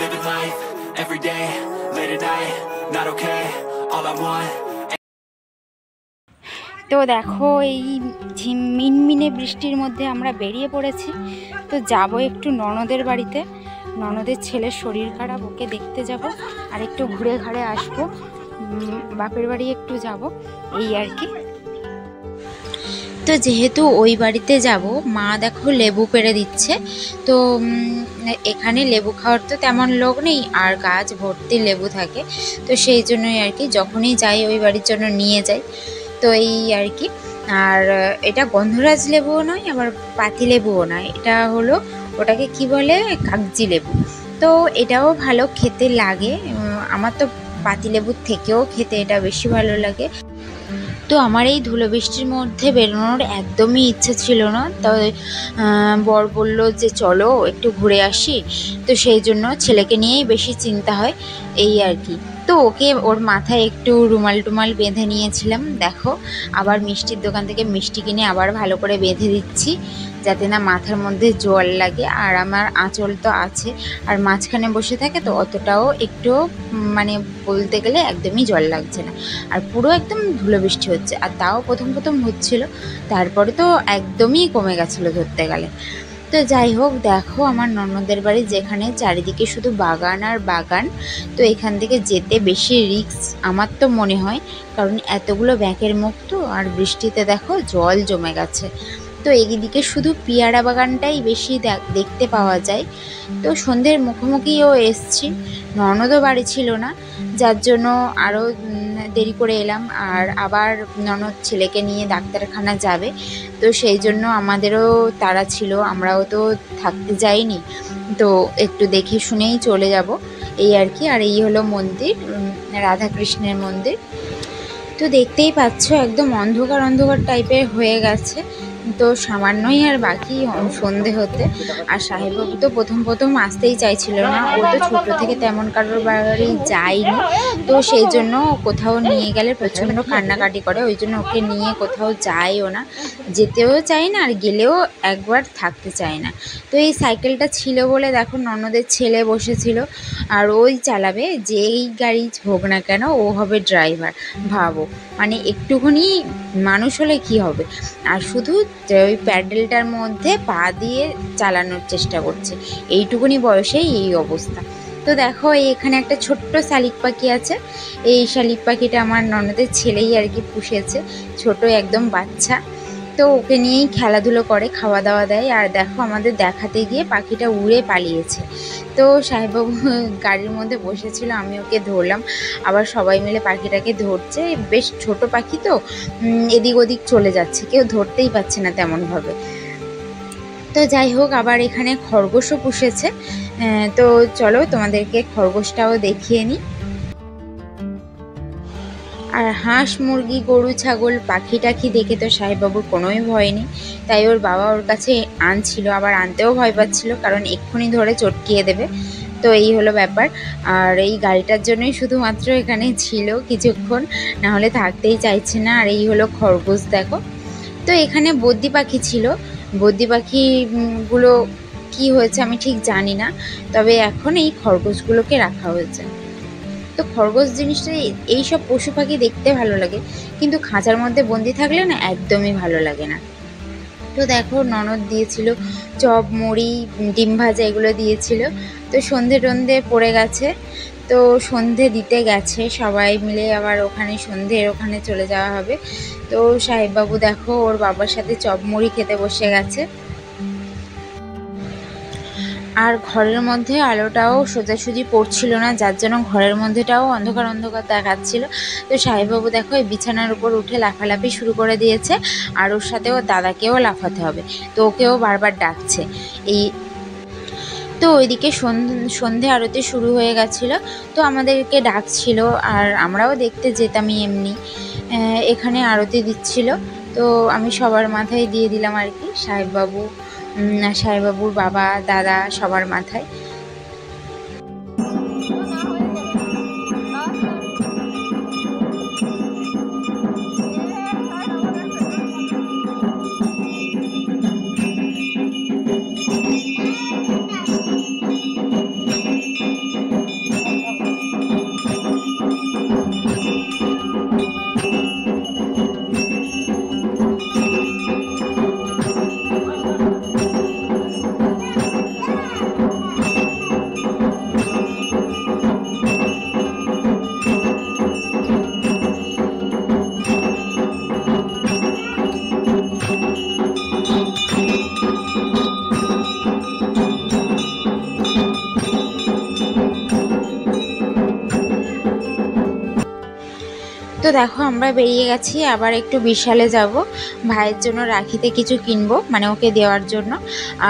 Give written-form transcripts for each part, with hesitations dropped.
living life every day, late at night, not okay, all I want. তো দেখো এই মিনমিনে বৃষ্টির মধ্যে আমরা বেরিয়ে পড়েছি। তো যাব একটু ননদের বাড়িতে, ননদের ছেলের শরীর খারাপ, ওকে দেখতে যাব আর একটু ঘুরে ঘাড়ে আসবো, বাপের বাড়ি একটু যাব, এই আর কি। তো যেহেতু ওই বাড়িতে যাব, মা দেখো লেবু পেড়ে দিচ্ছে। তো এখানে লেবু খাওয়ার তো তেমন লোক নেই, আর গাছ ভর্তি লেবু থাকে, তো সেই জন্যই আর কি যখনই যাই ওই বাড়ির জন্য নিয়ে যাই। তো এই আর কি। আর এটা গন্ধরাজ লেবুও নয়, আবার পাতি লেবুও নয়, এটা হলো ওটাকে কি বলে, কাগজি লেবু। তো এটাও ভালো খেতে লাগে, আমার তো পাতি লেবুর থেকেও খেতে এটা বেশি ভালো লাগে। তো আমার এই ধুলো বৃষ্টির মধ্যে বেরোনোর একদমই ইচ্ছে ছিল না, তবে বর বলল যে চলো একটু ঘুরে আসি, তো সেই জন্য ছেলেকে নিয়েই বেশি চিন্তা হয়, এই আর কি। তো ওকে ওর মাথায় একটু রুমাল টুমাল বেঁধে নিয়েছিলাম, দেখো আবার মিষ্টির দোকান থেকে মিষ্টি কিনে আবার ভালো করে বেঁধে দিচ্ছি, যাতে না মাথার মধ্যে জল লাগে। আর আমার আঁচল তো আছে, আর মাঝখানে বসে থাকে, তো অতটাও একটু মানে বলতে গেলে একদমই জল লাগছে না, আর পুরো একদম ধুলো বৃষ্টি হচ্ছে, আর তাও প্রথম প্রথম হচ্ছিল, তারপরে তো একদমই কমে গেছিলো ধরতে গেলে। তো যাই হোক, দেখো আমার ননদের বাড়ি, যেখানে চারিদিকে শুধু বাগান আর বাগান, তো এখান থেকে যেতে বেশি রিস্ক আমার তো মনে হয়, কারণ এতগুলো ব্যাঙের মুখ তো, আর বৃষ্টিতে দেখো জল জমে গেছে। তো এইদিকে শুধু পেয়ারা বাগানটাই বেশি দেখতে পাওয়া যায়। তো সন্ধ্যের মুখোমুখিও এসছি, ননদও বাড়ি ছিল না, যার জন্য আরও দেরি করে এলাম। আর আবার ননদ ছেলেকে নিয়ে ডাক্তারখানা যাবে, তো সেই জন্য আমাদেরও তাড়া ছিল, আমরাও তো থাকতে যাইনি, তো একটু দেখে শুনেই চলে যাব, এই আর কি। আর এই হলো মন্দির, রাধাকৃষ্ণের মন্দির। তো দেখতেই পাচ্ছ একদম অন্ধকার অন্ধকার টাইপের হয়ে গেছে, তো সামান্যই আর বাকি সন্ধে হতে। আর সাহেববাবু তো প্রথম প্রথম আসতেই চাইছিল না, ও তো ছোটো থেকে তেমন কারোর বাড়ি যায়নি, তো সেই জন্য কোথাও নিয়ে গেলে প্রচণ্ড কান্নাকাটি করে, ওই জন্য ওকে নিয়ে কোথাও যায়ও না, যেতেও চায় না, আর গেলেও একবার থাকতে চায় না। তো এই সাইকেলটা ছিল বলে দেখো ননদের ছেলে বসেছিল, আর ওই চালাবে, যেই গাড়ি হোক না কেন ও হবে ড্রাইভার। ভাবো, মানে একটুখানি মানুষ হলে কি হবে, আর শুধু ওই প্যাডেলটার মধ্যে পা দিয়ে চালানোর চেষ্টা করছে, এইটুকুনি বয়সেই এই অবস্থা। তো দেখো এখানে একটা ছোট্ট শালিক পাখি আছে, এই শালিক পাখিটা আমার ননদের ছেলেই আর কি পুষেছে, ছোট একদম বাচ্চা, তো ওকে নিয়েই খেলাধুলো করে, খাওয়া দাওয়া দেয়। আর দেখো আমাদের দেখাতে গিয়ে পাখিটা উড়ে পালিয়েছে। তো সাহেববাবু গাড়ির মধ্যে বসেছিল, আমি ওকে ধরলাম, আবার সবাই মিলে পাখিটাকে ধরছে, বেশ ছোট পাখি তো এদিক ওদিক চলে যাচ্ছে, কেউ ধরতেই পারছে না তেমনভাবে। তো যাই হোক, আবার এখানে খরগোশও পুষেছে, তো চলো তোমাদেরকে খরগোশটাও দেখিয়ে নিই। আর হাঁস মুরগি গরু ছাগল পাখি টাখি দেখে তো সাহেববাবুর কোনোই ভয় নেই, তাই ওর বাবা ওর কাছে আনছিল, আবার আনতেও ভয় পাচ্ছিল, কারণ এক্ষুনি ধরে চটকিয়ে দেবে। তো এই হলো ব্যাপার। আর এই গাড়িটার জন্যই শুধুমাত্র এখানে ছিল কিছুক্ষণ, না হলে থাকতেই চাইছে না। আর এই হলো খরগোশ, দেখো। তো এখানে বদ্যি পাখি ছিল, বদ্যি পাখিগুলো কি হয়েছে আমি ঠিক জানি না, তবে এখন এই খরগোশগুলোকে রাখা হয়েছে। তো খরগোশ জিনিসটা, এইসব পশু পাখি দেখতে ভালো লাগে, কিন্তু খাঁচার মধ্যে বন্দি থাকলে না একদমই ভালো লাগে না। তো দেখো ননদ দিয়েছিল চপ মুড়ি ডিম ভাজা, এগুলো দিয়েছিল। তো সন্ধে টন্ধে পড়ে গেছে, তো সন্ধে দিতে গেছে সবাই মিলে, আবার ওখানে সন্ধের ওখানে চলে যাওয়া হবে। তো সাহেববাবু দেখো ওর বাবার সাথে চপ মুড়ি খেতে বসে গেছে। আর ঘরের মধ্যে আলোটাও সোজাসুজি পড়ছিল না, যার জন্য ঘরের মধ্যেটাও অন্ধকার অন্ধকার দেখাচ্ছিল। তো সাহেববাবু দেখো এই বিছানার উপর উঠে লাফালাফি শুরু করে দিয়েছে, আর ওর সাথে ওর দাদাকেও লাফাতে হবে, তো ওকেও বারবার ডাকছে। এই তো ওইদিকে সন্ধে আরতি শুরু হয়ে গেছিলো, তো আমাদেরকে ডাকছিল, আর আমরাও দেখতে যেতামই এমনি। এখানে আরতি দিচ্ছিল, তো আমি সবার মাথায় দিয়ে দিলাম আর কি, সাহেববাবুর বাবা দাদা সবার মাথায়। দেখো আমরা বেরিয়ে গেছি, আবার একটু বিশালে যাব, ভাইয়ের জন্য রাখিতে কিছু কিনবো, মানে ওকে দেওয়ার জন্য।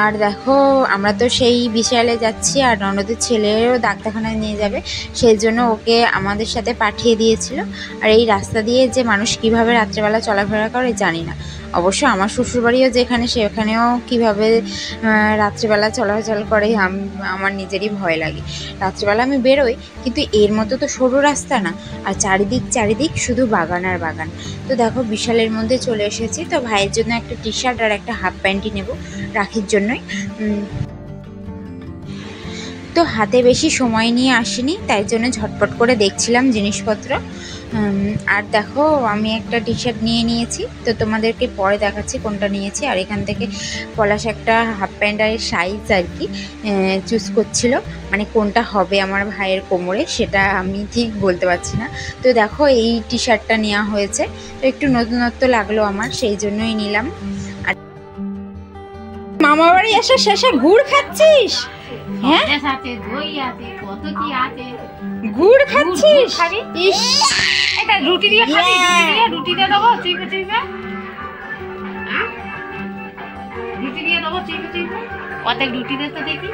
আর দেখো আমরা তো সেই বিশালে যাচ্ছি, আর ননদের ছেলেরও ডাক্তারখানায় নিয়ে যাবে, সেই জন্য ওকে আমাদের সাথে পাঠিয়ে দিয়েছিল। আর এই রাস্তা দিয়ে যে মানুষ কিভাবে রাত্রেবেলা চলাফেরা করে জানি না। অবশ্য আমার শ্বশুরবাড়িও যেখানে, সেখানেও কীভাবে রাত্রিবেলা চলাচল করে আমার নিজেরই ভয় লাগে। রাত্রিবেলা আমি বেরোই, কিন্তু এর মতো তো সরু রাস্তা না, আর চারিদিক শুধু বাগান আর বাগান। তো দেখো বিশালের মধ্যে চলে এসেছি। তো ভাইয়ের জন্য একটা টি শার্ট আর একটা হাফ প্যান্টই নেব রাখির জন্যই। তো হাতে বেশি সময় নিয়ে আসিনি, তাই জন্য ঝটপট করে দেখছিলাম জিনিসপত্র। আর দেখো আমি একটা টি শার্ট নিয়ে নিয়েছি, তো তোমাদেরকে পরে দেখাচ্ছি কোনটা নিয়েছি। আর এখান থেকে পলাশ একটা হাফ প্যান্টের সাইজ আর কি চুজ করছিল, মানে কোনটা হবে আমার ভাইয়ের কোমরে সেটা আমি ঠিক বলতে পারছি না। তো দেখো এই টি শার্টটা নেওয়া হয়েছে, তো একটু নতুনত্ব লাগলো আমার, সেই জন্যই নিলাম। আর মামা বাড়ি এসে শেষে গুড় খাচ্ছিস? হ্যাঁ গুড় খাচ্ছিস? ইস, এটা রুটি দিয়ে খাবি? রুটি দিয়ে দেবো চিপে চিপে, রুটি দিয়ে দেবো চিপে চিপে, অর্ধেক রুটি দে তো দেখি।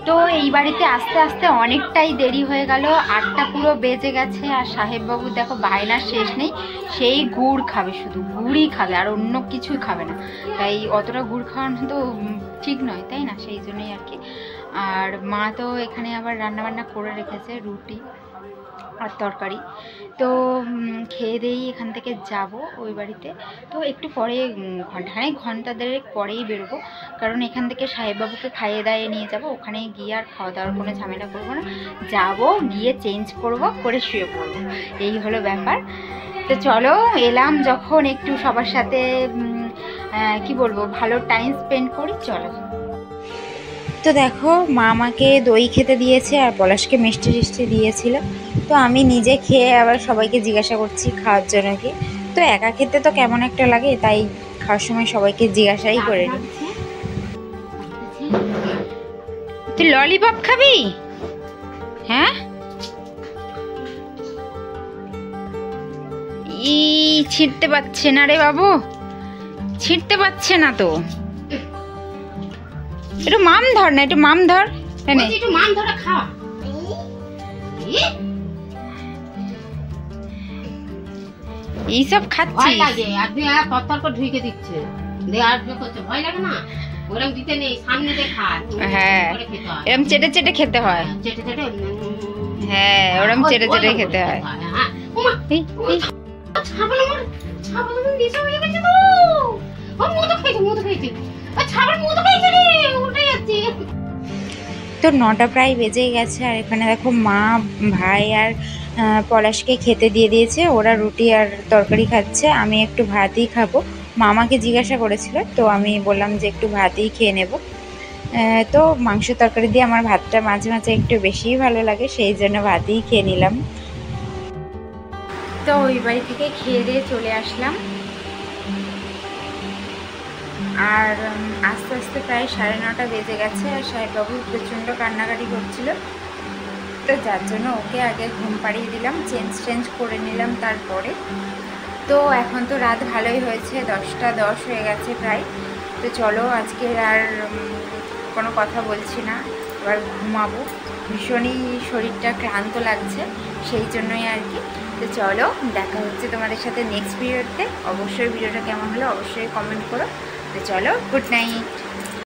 তো এই বাড়িতে আস্তে আস্তে অনেকটাই দেরি হয়ে গেল, 8টা পুরো বেজে গেছে। আর সাহেববাবু দেখো বায়নার শেষ নেই, সেই গুড় খাবে, শুধু গুড়ই খাবে আর অন্য কিছুই খাবে না। তাই অতটা গুড় খাওয়ানো তো ঠিক নয়, তাই না? সেই জন্যই আর কি। আর মা তো এখানে আবার রান্নাবান্না করে রেখেছে, রুটি আর তরকারি। তো খেয়ে দিয়েই এখান থেকে যাব ওই বাড়িতে। তো একটু পরে ঘন্টা দেড়েক পরেই বেরোবো, কারণ এখান থেকে সাহেববাবুকে খাইয়ে দাইয়ে নিয়ে যাব। ওখানে গিয়ে আর খাওয়া দাওয়ার কোনো ঝামেলা করবো না, যাব গিয়ে চেঞ্জ করবো, করে শুয়ে পড়বো, এই হলো ব্যাপার। তো চলো, এলাম যখন একটু সবার সাথে কি বলবো, ভালো টাইম স্পেন্ড করি, চলো। তো দেখো মা আমাকে দই খেতে দিয়েছে আর পলাশকে মিষ্টি টিষ্টি দিয়েছিল। তো আমি নিজে খেয়ে আবার সবাইকে জিজ্ঞাসা করছি খাওয়ার জন্য কি। তো একা খেতে তো কেমন একটা লাগে, তাই খাওয়ার সময় সবাইকে জিজ্ঞাসাই করে নিই। তুই ললিপপ খাবি? হ্যাঁ, ই ছিঁড়তে পারছে না রে বাবু, ছিঁড়তে পারছে না তো। একটু মাম ধর না, একটু মাম ধর, একটু মাম ধরে খাওয়া। এইসব খাচ্ছি ঢুকে দিচ্ছে, ভয় লাগে না? ওরকম দিতে নেই, সামনে দেখা। হ্যাঁ, এরকম চেটে চেটে খেতে হয়। চেটে চেটে, হ্যাঁ ওরকম চেটে চেটে খেতে হয়। তো 9টা প্রায় বেজেই গেছে। আর এখানে দেখো মা, ভাই আর পলাশকে খেতে দিয়ে দিয়েছে, ওরা রুটি আর তরকারি খাচ্ছে, আমি একটু ভাতই খাবো। মা আমাকে জিজ্ঞাসা করেছিল, তো আমি বললাম যে একটু ভাতই খেয়ে নেব। তো মাংস তরকারি দিয়ে আমার ভাতটা মাঝে মাঝে একটু বেশিই ভালো লাগে, সেই জন্য ভাতই খেয়ে নিলাম। তো ওই বাড়ি থেকে খেয়ে দিয়ে চলে আসলাম। আর আস্তে আস্তে প্রায় 9:30 বেজে গেছে। আর সাহেববাবু প্রচণ্ড কান্নাকাটি করছিল, তো যার জন্য ওকে আগে ঘুম পাড়িয়ে দিলাম, চেঞ্জ করে নিলাম তারপরে। তো এখন তো রাত ভালোই হয়েছে, 10টা 10 হয়ে গেছে প্রায়। তো চলো আজকে আর কোনো কথা বলছি না, এবার ঘুমাবো। ভীষণই শরীরটা ক্লান্ত লাগছে, সেই জন্যই আর কি। তো চলো দেখা হচ্ছে তোমাদের সাথে নেক্সট ভিডিওতে। অবশ্যই ভিডিওটা কেমন হলো অবশ্যই কমেন্ট করো। তো চলো, গুড নাইট।